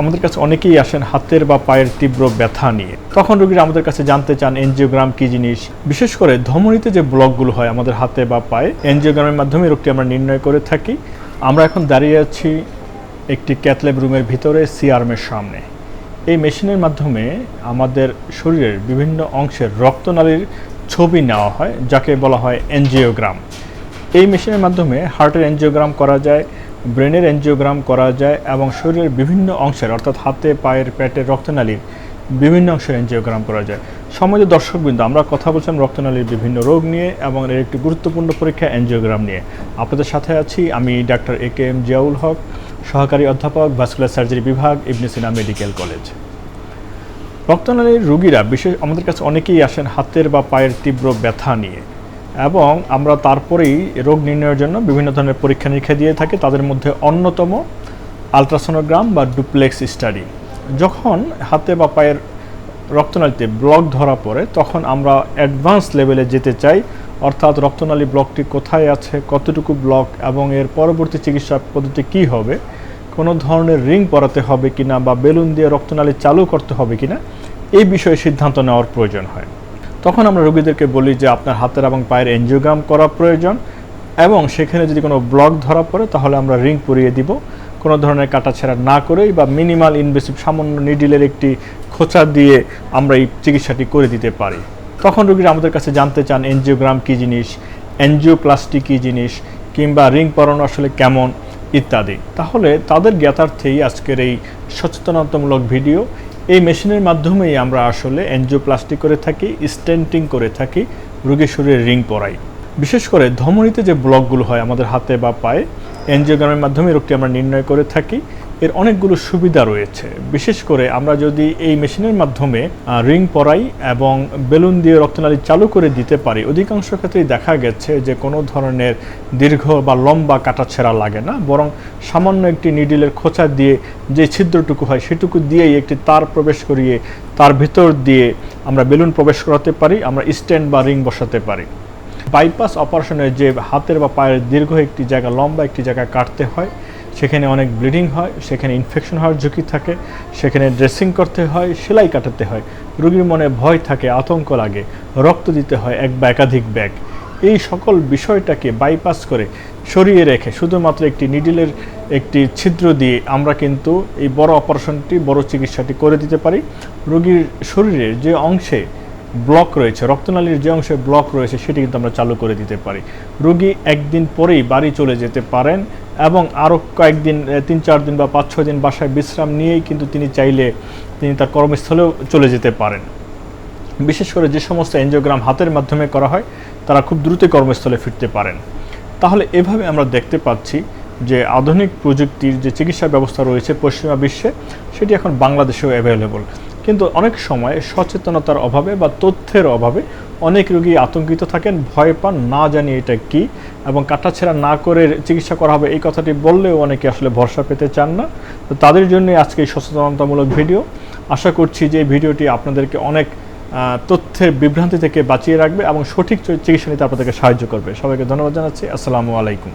আমাদের কাছে অনেকেই আসেন হাতের বা পায়ের তীব্র ব্যথা নিয়ে। তখন রোগীরা আমাদের কাছে জানতে চান এনজিওগ্রাম কি জিনিস। বিশেষ করে ধমনীতে যে ব্লকগুলো হয় আমাদের হাতে বা পায়ে, এনজিওগ্রামের মাধ্যমে রোগটি আমরা নির্ণয় করে থাকি। আমরা এখন দাঁড়িয়ে আছি একটি ক্যাথল্যাব রুমের ভিতরে সিআরএমের সামনে। এই মেশিনের মাধ্যমে আমাদের শরীরের বিভিন্ন অংশের রক্তনালীর ছবি নেওয়া হয়, যাকে বলা হয় এনজিওগ্রাম। এই মেশিনের মাধ্যমে হার্টের এনজিওগ্রাম করা যায়, ব্রেনের এনজিওগ্রাম করা যায় এবং শরীরের বিভিন্ন অংশের অর্থাৎ হাতে, পায়ের, পেটের রক্তনালীর বিভিন্ন অংশের এনজিওগ্রাম করা যায়। সম্মানিত দর্শকবৃন্দ, আমরা কথা বলছিলাম রক্তনালীর বিভিন্ন রোগ নিয়ে এবং এর একটি গুরুত্বপূর্ণ পরীক্ষা এনজিওগ্রাম নিয়ে। আপনাদের সাথে আছি আমি ডাক্তার একেএম জিয়াউল হক, সহকারী অধ্যাপক, ভাস্কুলার সার্জারি বিভাগ, ইবনে সিনা মেডিকেল কলেজ। রক্তনালীর রোগীরা আমাদের কাছে অনেকেই আসেন হাতের বা পায়ের তীব্র ব্যথা নিয়ে এবং আমরা তারপরেই রোগ নির্ণয়ের জন্য বিভিন্ন ধরনের পরীক্ষা নিরীক্ষা দিয়ে থাকি। তাদের মধ্যে অন্যতম আলট্রাসোনোগ্রাম বা ডুপ্লেক্স স্টাডি। যখন হাতে বা পায়ের রক্তনালীতে ব্লক ধরা পড়ে তখন আমরা অ্যাডভান্স লেভেলে যেতে চাই, অর্থাৎ রক্তনালী ব্লকটি কোথায় আছে, কতটুকু ব্লক এবং এর পরবর্তী চিকিৎসা পদ্ধতি কী হবে, কোনো ধরনের রিং পরাতে হবে কিনা বা বেলুন দিয়ে রক্তনালী চালু করতে হবে কিনা, এই বিষয়ে সিদ্ধান্ত নেওয়ার প্রয়োজন হয়। তখন আমরা রোগীদেরকে বলি যে আপনার হাতের এবং পায়ের এনজিওগ্রাম করা প্রয়োজন এবং সেখানে যদি কোনো ব্লক ধরা পড়ে তাহলে আমরা রিং পরিয়ে দিব, কোনো ধরনের কাটাছেঁড়া না করেই বা মিনিমাল ইনভেসিভ সামান্য নিডিলের একটি খোঁচা দিয়ে আমরা এই চিকিৎসাটি করে দিতে পারি। তখন রোগীরা আমাদের কাছে জানতে চান এনজিওগ্রাম কী জিনিস, এনজিওপ্লাস্টি কী জিনিস, কিংবা রিং পরানো আসলে কেমন ইত্যাদি। তাহলে তাদের জ্ঞাতার্থেই আজকের এই সচেতনতামূলক ভিডিও। এই মেশিনের মাধ্যমেই আমরা আসলে এনজিওপ্লাস্টি করে থাকি, স্টেন্টিং করে থাকি, রোগীর শরীরে রিং পরাই। বিশেষ করে ধমনীতে যে ব্লকগুলো হয় আমাদের হাতে বা পায়ে, এনজিওগ্রামের মাধ্যমে রোগটি আমরা নির্ণয় করে থাকি। এর অনেকগুলো সুবিধা রয়েছে। বিশেষ করে আমরা যদি এই মেশিনের মাধ্যমে রিং পরাই এবং বেলুন দিয়ে রক্তনালী চালু করে দিতে পারি, অধিকাংশ ক্ষেত্রেই দেখা গেছে যে কোনো ধরনের দীর্ঘ বা লম্বা কাটাছেঁড়া লাগে না, বরং সামান্য একটি নিডিলের খোঁচা দিয়ে যে ছিদ্রটুকু হয় সেটুকু দিয়েই একটি তার প্রবেশ করিয়ে তার ভিতর দিয়ে আমরা বেলুন প্রবেশ করাতে পারি, আমরা স্ট্যান্ড বা রিং বসাতে পারি। বাইপাস অপারেশনের যে হাতের বা পায়ের দীর্ঘ একটি জায়গা, লম্বা একটি জায়গা কাটতে হয়, সেখানে অনেক ব্লিডিং হয়, সেখানে ইনফেকশন হওয়ার ঝুঁকি থাকে, সেখানে ড্রেসিং করতে হয়, সেলাই কাটাতে হয়, রোগীর মনে ভয় থাকে, আতঙ্ক লাগে, রক্ত দিতে হয় এক বা একাধিক ব্যাগ। এই সকল বিষয়টাকে বাইপাস করে সরিয়ে রেখে শুধুমাত্র একটি নিডিলের একটি ছিদ্র দিয়ে আমরা কিন্তু এই বড় অপারেশনটি, বড় চিকিৎসাটি করে দিতে পারি। রোগীর শরীরের যে অংশে ব্লক রয়েছে, রক্তনালীর যে অংশে ব্লক রয়েছে সেটি কিন্তু আমরা চালু করে দিতে পারি। রোগী একদিন পরেই বাড়ি চলে যেতে পারেন এবং আরও কয়েকদিন, 3-4 দিন বা 5-6 দিন বাসায় বিশ্রাম নিয়েই কিন্তু তিনি চাইলে তার কর্মস্থলেও চলে যেতে পারেন। বিশেষ করে যে সমস্ত এনজিওগ্রাম হাতের মাধ্যমে করা হয় তারা খুব দ্রুতই কর্মস্থলে ফিরতে পারেন। তাহলে এভাবে আমরা দেখতে পাচ্ছি যে আধুনিক প্রযুক্তির যে চিকিৎসা ব্যবস্থা রয়েছে পশ্চিমা বিশ্বে, সেটি এখন বাংলাদেশেও অ্যাভেলেবল। কিন্তু অনেক সময় সচেতনতার অভাবে বা তথ্যের অভাবে অনেক রোগী আতঙ্কিত থাকেন, ভয় পান, না জানি এটা কি এবং কাটাছেঁড়া না করে চিকিৎসা করা হবে এই কথাটি বললেও অনেকে আসলে ভরসা পেতে চান না। তো তাদের জন্য আজকে এই সচেতনতামূলক ভিডিও। আশা করছি যে এই ভিডিওটি আপনাদেরকে অনেক তথ্যের বিভ্রান্তি থেকে বাঁচিয়ে রাখবে এবং সঠিক চিকিৎসা নিতে আপনাদেরকে সাহায্য করবে। সবাইকে ধন্যবাদ জানাচ্ছি। আসসালামু আলাইকুম।